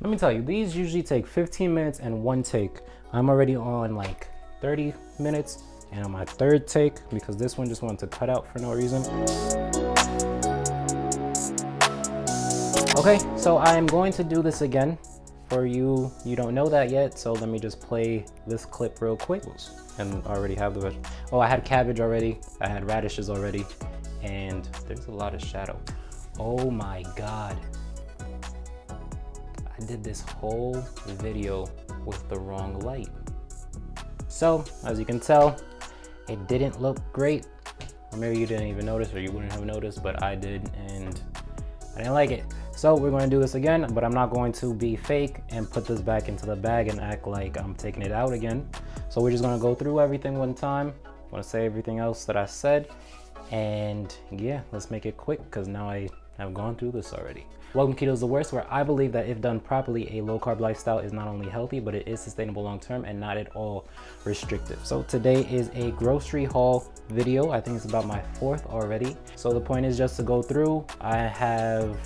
Let me tell you, these usually take 15 minutes and one take. I'm already on like 30 minutes and on my third take because this one just wanted to cut out for no reason. Okay, so I'm going to do this again. For you don't know that yet, so let me just play this clip real quick. And I already have the veg. Oh, I had cabbage already, I had radishes already, and there's a lot of shadow. Oh my God. I did this whole video with the wrong light. So, as you can tell, it didn't look great. Or maybe you didn't even notice, or you wouldn't have noticed, but I did, and I didn't like it. So we're going to do this again, but I'm not going to be fake and put this back into the bag and act like I'm taking it out again. So we're just going to go through everything one time. I want to say everything else that I said. And yeah, let's make it quick because now I have gone through this already. Welcome to Keto's the Worst, where I believe that if done properly, a low-carb lifestyle is not only healthy, but it is sustainable long-term and not at all restrictive. So today is a grocery haul video. I think it's about my fourth already. So the point is just to go through. I have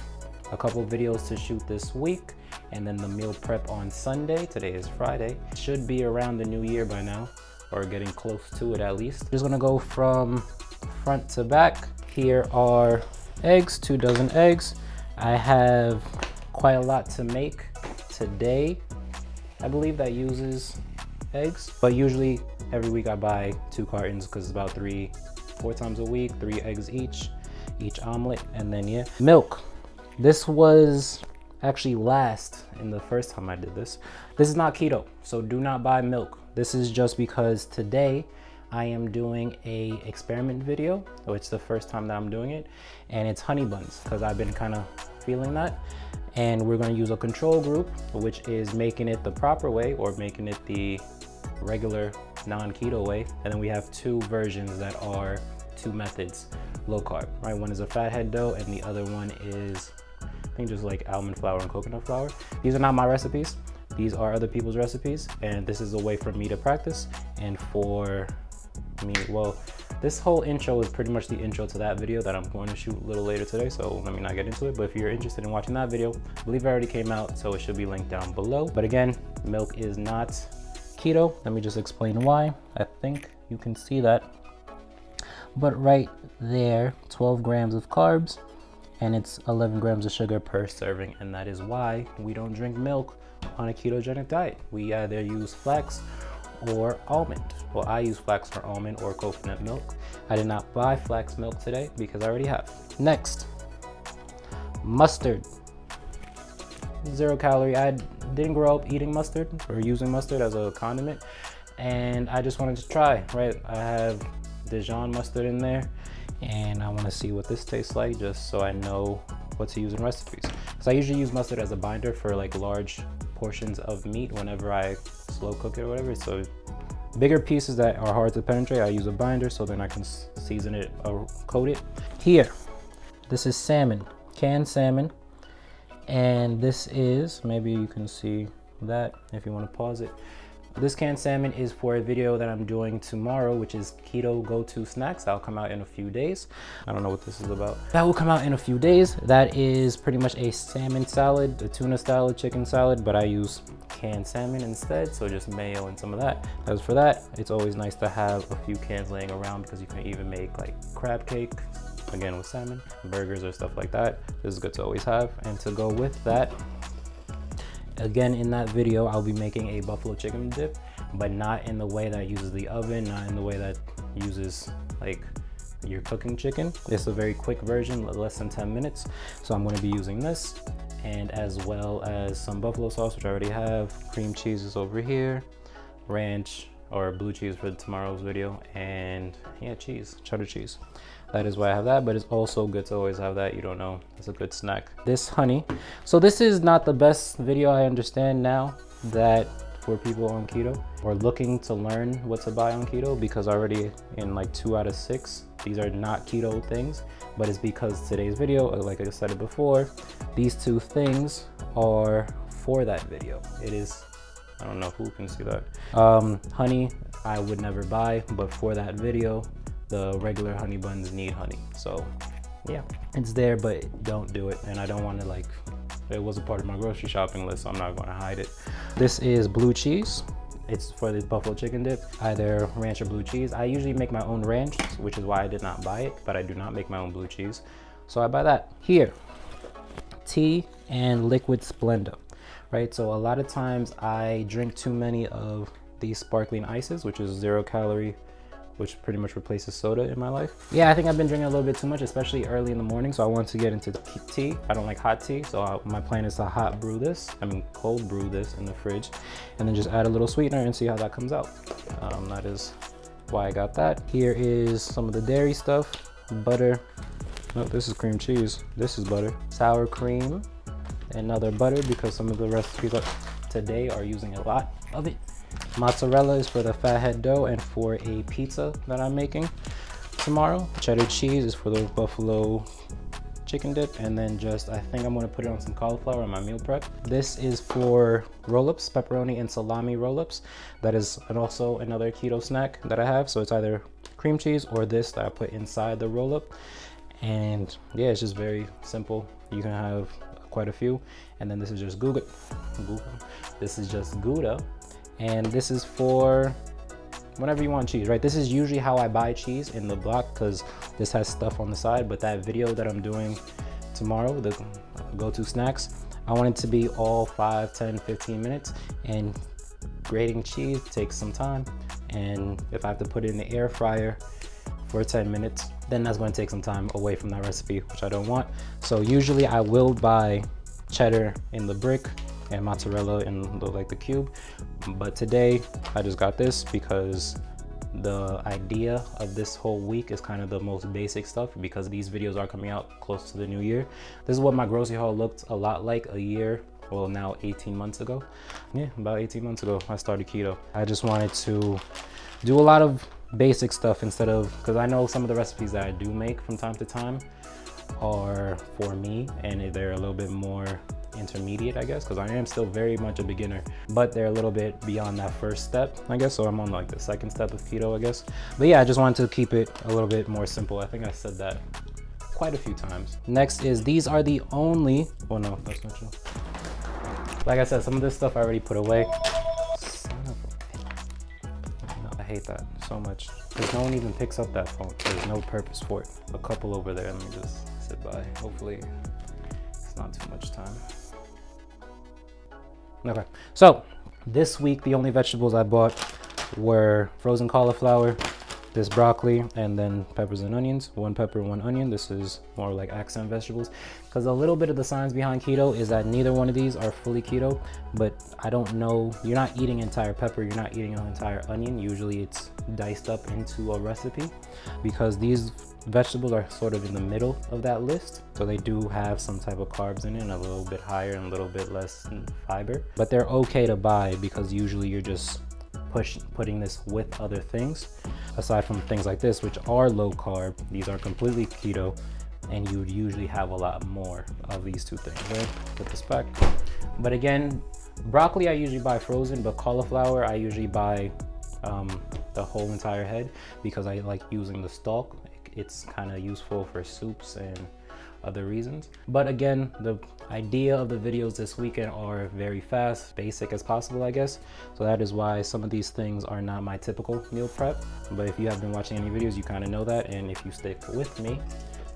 a couple videos to shoot this week, and then the meal prep on Sunday. Today is Friday. It should be around the new year by now, or getting close to it at least. Just gonna go from front to back. Here are eggs, 2 dozen eggs. I have quite a lot to make today. I believe that uses eggs, but usually every week I buy 2 cartons because it's about 3-4 times a week, 3 eggs each omelet, and then yeah. Milk. This was actually last in the first time I did this. This is not keto, so do not buy milk. This is just because today I am doing a experiment video, which is the first time that I'm doing it, and it's honey buns because I've been kind of feeling that. And we're going to use a control group, which is making it the proper way or making it the regular non-keto way. And then we have 2 versions that are 2 methods, low carb, right? One is a fathead dough and the other one is, I think, just like almond flour and coconut flour. These are not my recipes. These are other people's recipes, and this is a way for me to practice and for me, well, this whole intro is pretty much the intro to that video that I'm going to shoot a little later today, so let me not get into it. But if you're interested in watching that video, I believe it already came out, so it should be linked down below. But again, milk is not keto. Let me just explain why. I think you can see that. But right there, 12 grams of carbs, and it's 11 grams of sugar per serving, and that is why we don't drink milk on a ketogenic diet. We either use flax or almond. Well, I use flax or almond or coconut milk. I did not buy flax milk today because I already have. Next, mustard. 0 calorie. I didn't grow up eating mustard or using mustard as a condiment, and I just wanted to try, right? I have Dijon mustard in there, and I want to see what this tastes like just so I know what to use in recipes. So I usually use mustard as a binder for like large portions of meat whenever I slow cook it or whatever. So bigger pieces that are hard to penetrate, I use a binder so then I can season it or coat it. Here, this is salmon, canned salmon, and this is, maybe you can see that if you want to pause it. This canned salmon is for a video that I'm doing tomorrow, which is keto go-to snacks. That'll come out in a few days. I don't know what this is about. That will come out in a few days. That is pretty much a salmon salad, a tuna salad, chicken salad, but I use canned salmon instead, so just mayo and some of that. As for that, it's always nice to have a few cans laying around because you can even make like crab cake, again with salmon, burgers or stuff like that. This is good to always have. And to go with that, again, in that video, I'll be making a buffalo chicken dip, but not in the way that uses the oven, not in the way that uses like your cooking chicken. It's a very quick version, less than 10 minutes. So I'm going to be using this, and as well as some buffalo sauce, which I already have. Cream cheese is over here, ranch or blue cheese for tomorrow's video, and yeah, cheese, cheddar cheese. That is why I have that, but it's also good to always have that. You don't know, it's a good snack. This honey. So this is not the best video, I understand now, that for people on keto or looking to learn what to buy on keto, because already in like 2 out of 6, these are not keto things, but it's because today's video, like I said it before, these 2 things are for that video. It is, I don't know who can see that. Honey, I would never buy, but for that video, the regular honey buns need honey. So yeah, it's there, but don't do it. And I don't want to like it was a part of my grocery shopping list, so I'm not gonna hide it. This is blue cheese. It's for the buffalo chicken dip, either ranch or blue cheese. I usually make my own ranch, which is why I did not buy it, but I do not make my own blue cheese. So I buy that. Here, tea and Liquid Splenda, right? So a lot of times I drink too many of these sparkling ices, which is 0 calorie, which pretty much replaces soda in my life. Yeah, I think I've been drinking a little bit too much, especially early in the morning. So I want to get into tea. I don't like hot tea. So my plan is to cold brew this in the fridge and then just add a little sweetener and see how that comes out. That is why I got that. Here is some of the dairy stuff, butter. No, this is cream cheese. This is butter. Sour cream, another butter because some of the recipes today are using a lot of it. Mozzarella is for the fathead dough and for a pizza that I'm making tomorrow. Cheddar cheese is for the buffalo chicken dip, and then I think I'm gonna put it on some cauliflower on my meal prep. This is for roll-ups, pepperoni and salami roll-ups. That is also another keto snack that I have. So it's either cream cheese or this that I put inside the roll-up. And yeah, it's just very simple. You can have quite a few. And then this is just Gouda. This is just Gouda. And this is for whenever you want cheese, right? This is usually how I buy cheese in the block because this has stuff on the side. But that video that I'm doing tomorrow, the go-to snacks, I want it to be all 5, 10, 15 minutes. And grating cheese takes some time. And if I have to put it in the air fryer for 10 minutes, then that's going to take some time away from that recipe, which I don't want. So usually I will buy cheddar in the brick and mozzarella in the cube, but today I just got this because the idea of this whole week is kind of the most basic stuff because these videos are coming out close to the new year. This is what my grocery haul looked a lot like a year, well now 18 months ago. Yeah, about 18 months ago I started keto. I just wanted to do a lot of basic stuff instead of, because I know some of the recipes that I do make from time to time are for me and they're a little bit more intermediate, I guess, because I am still very much a beginner, but they're a little bit beyond that first step, I guess. So I'm on like the second step of keto, I guess. But yeah, I just wanted to keep it a little bit more simple. I think I said that quite a few times. Next is these are the only, well no, that's not true. Like I said, some of this stuff I already put away. I hate that so much because no one even picks up that phone. There's no purpose for it. A couple over there, let me just sit by. Hopefully it's not too much time. Okay, so this week the only vegetables I bought were frozen cauliflower, this broccoli, and then peppers and onions. 1 pepper, 1 onion. This is more like accent vegetables because a little bit of the science behind keto is that neither one of these are fully keto, but I don't know, you're not eating entire pepper, you're not eating an entire onion. Usually it's diced up into a recipe because these vegetables are sort of in the middle of that list, so they do have some type of carbs in it and a little bit higher and a little bit less fiber, but they're okay to buy because usually you're just putting this with other things aside from things like this, which are low carb. These are completely keto and you would usually have a lot more of these two things, right? Put this back. But again, broccoli I usually buy frozen, but cauliflower I usually buy the whole entire head because I like using the stalk. It's kind of useful for soups and other reasons. But again, the idea of the videos this weekend are very fast, basic as possible, I guess. So that is why some of these things are not my typical meal prep. But if you have been watching any videos, you kind of know that. And if you stick with me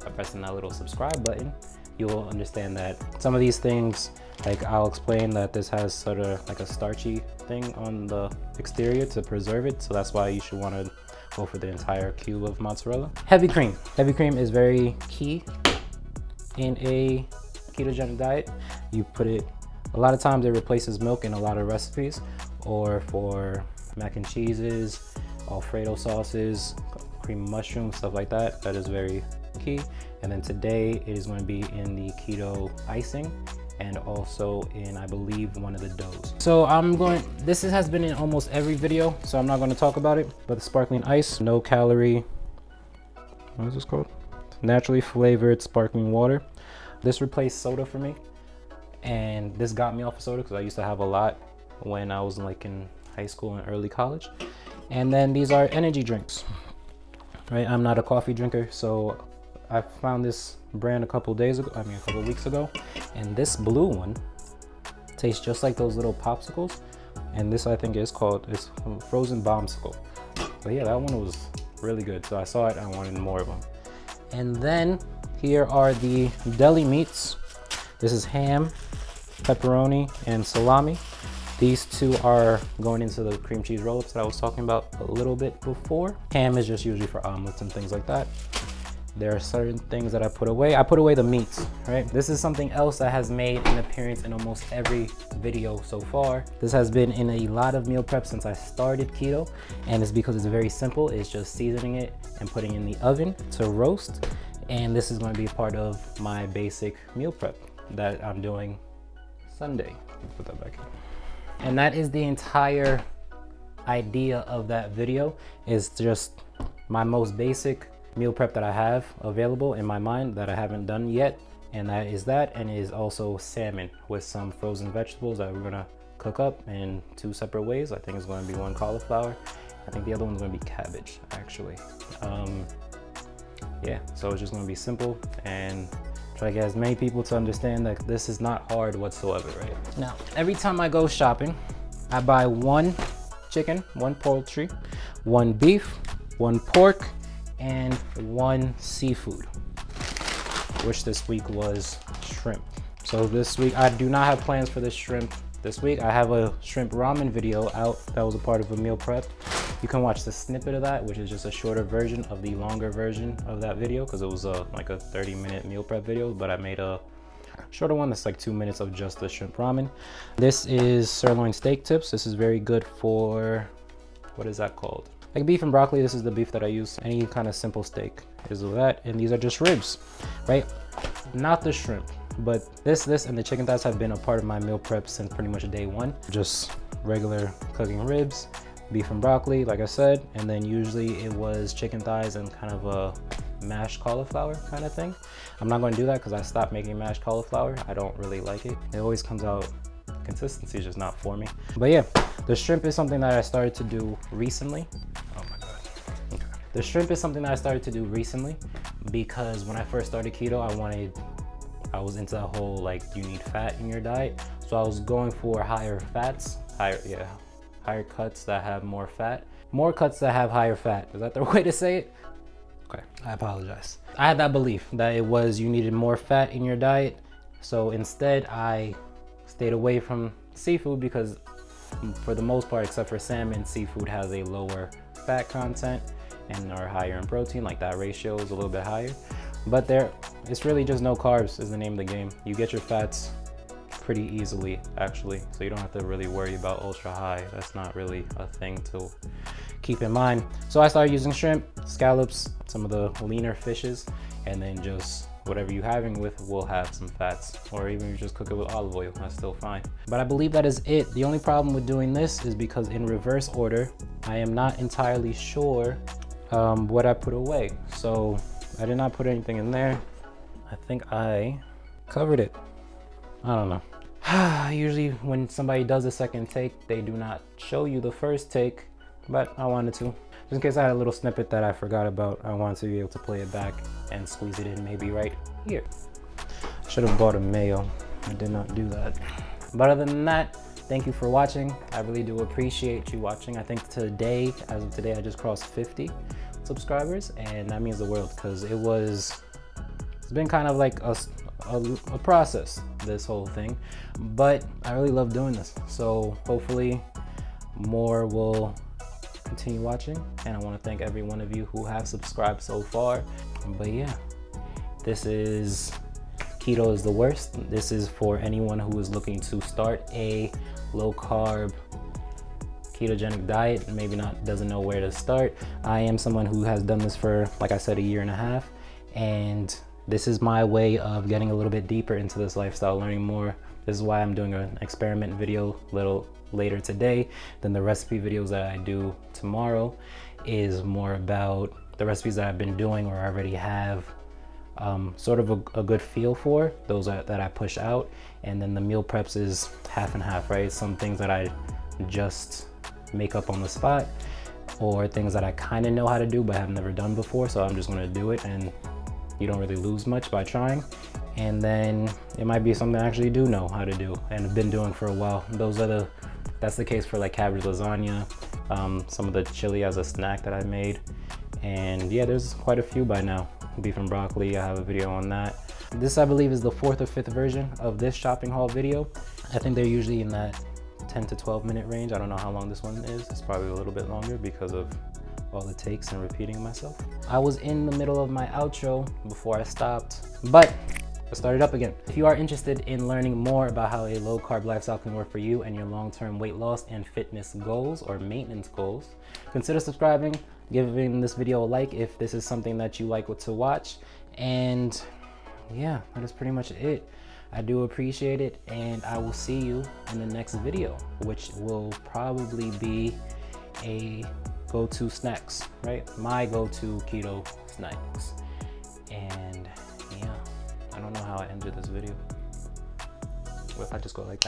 by pressing that little subscribe button, you will understand that some of these things, like I'll explain that this has sort of like a starchy thing on the exterior to preserve it. So that's why you should want to go for the entire cube of mozzarella. Heavy cream. Heavy cream is very key in a ketogenic diet. You put it, a lot of times it replaces milk in a lot of recipes, or for mac and cheeses, Alfredo sauces, cream mushroom, stuff like that. That is very key. And then today it is going to be in the keto icing and also in, I believe, one of the doughs. So this has been in almost every video, so I'm not going to talk about it, but the sparkling ice, no calorie, what is this called? Naturally flavored sparkling water. This replaced soda for me, and this got me off of soda because I used to have a lot when I was like in high school and early college. And then these are energy drinks, right? I'm not a coffee drinker, so I found this brand a couple weeks ago, and this blue one tastes just like those little popsicles. And this I think is frozen bombsicle. But yeah, that one was really good. So I saw it, I wanted more of them. And then here are the Deli Meats. This is ham, pepperoni, and salami. These two are going into the cream cheese roll-ups that I was talking about a little bit before. Ham is just usually for omelets and things like that. There are certain things that I put away. I put away the meats, right? This is something else that has made an appearance in almost every video so far. This has been in a lot of meal prep since I started keto, and it's because it's very simple. It's just seasoning it and putting it in the oven to roast. And this is going to be a part of my basic meal prep that I'm doing Sunday. Put that back in. And that is the entire idea of that video, is just my most basic meal prep that I have available in my mind that I haven't done yet. And that is that, and it is also salmon with some frozen vegetables that we're gonna cook up in 2 separate ways. I think it's gonna be one cauliflower. I think the other one's gonna be cabbage, actually. Yeah, so it's just gonna be simple and try to get as many people to understand that this is not hard whatsoever, right? Now, every time I go shopping, I buy 1 chicken, 1 poultry, 1 beef, 1 pork, and 1 seafood, which this week was shrimp. So this week, I do not have plans for this shrimp this week. I have a shrimp ramen video out that was a part of a meal prep. You can watch the snippet of that, which is just a shorter version of the longer version of that video, because it was like a 30-minute meal prep video, but I made a shorter one that's like 2 minutes of just the shrimp ramen. This is sirloin steak tips. This is very good for, what is that called? Like beef and broccoli. This is the beef that I use. Any kind of simple steak is that, and these are just ribs, right? Not the shrimp, but this and the chicken thighs have been a part of my meal prep since pretty much day 1. Just regular cooking ribs, beef and broccoli, like I said, and then usually it was chicken thighs and kind of a mashed cauliflower kind of thing. I'm not going to do that because I stopped making mashed cauliflower. I don't really like it. It always comes out, consistency is just not for me. But yeah, the shrimp is something that I started to do recently. Oh my God. Okay. The shrimp is something that I started to do recently because when I first started keto, I was into the whole like you need fat in your diet. So I was going for higher fats, higher cuts that have more fat. More cuts that have higher fat. Is that the way to say it? Okay, I apologize. I had that belief that it was you needed more fat in your diet. So instead I stayed away from seafood because for the most part, except for salmon, seafood has a lower fat content and are higher in protein. Like that ratio is a little bit higher. But it's really just no carbs is the name of the game. You get your fats pretty easily, actually. So you don't have to really worry about ultra high. That's not really a thing to keep in mind. So I started using shrimp, scallops, some of the leaner fishes, and then just whatever you're having with will have some fats, or even if you just cook it with olive oil, that's still fine. But I believe that is it. The only problem with doing this is because in reverse order, I am not entirely sure what I put away. So I did not put anything in there. I think I covered it. I don't know. Usually when somebody does a second take, they do not show you the first take, but I wanted to. Just in case I had a little snippet that I forgot about, I wanted to be able to play it back and squeeze it in maybe right here. I should have bought a mayo. I did not do that. But other than that, thank you for watching. I really do appreciate you watching. I think today, as of today, I just crossed 50 subscribers, and that means the world because it's been kind of like a process, this whole thing, but I really love doing this. So hopefully more will continue watching, and I want to thank every one of you who have subscribed so far. But yeah, this is Keto is the Worst. This is for anyone who is looking to start a low carb ketogenic diet and maybe doesn't know where to start. I am someone who has done this for, like I said, 1.5 years, and this is my way of getting a little bit deeper into this lifestyle, learning more. This is why I'm doing an experiment video a little later today than the recipe videos that I do tomorrow. Is more about the recipes that I've been doing or already have sort of a good feel for, those that I push out, and then the meal preps is half and half, right? Some things that I just make up on the spot, or things that I kind of know how to do but have never done before, so I'm just going to do it and you don't really lose much by trying. And then it might be something I actually do know how to do and have been doing for a while. That's the case for like cabbage lasagna, some of the chili as a snack that I made. And yeah, there's quite a few by now. Beef and broccoli, I have a video on that. This I believe is the 4th or 5th version of this shopping haul video. I think they're usually in that 10 to 12 minute range. I don't know how long this one is. It's probably a little bit longer because of all the takes and repeating myself. I was in the middle of my outro before I stopped, but let's start it up again. If you are interested in learning more about how a low carb lifestyle can work for you and your long-term weight loss and fitness goals or maintenance goals, consider subscribing, giving this video a like if this is something that you like to watch. And yeah, that is pretty much it. I do appreciate it, and I will see you in the next video, which will probably be a go-to snacks, right? My go-to keto snacks. And yeah, I don't know how I ended this video. What if I just go like that?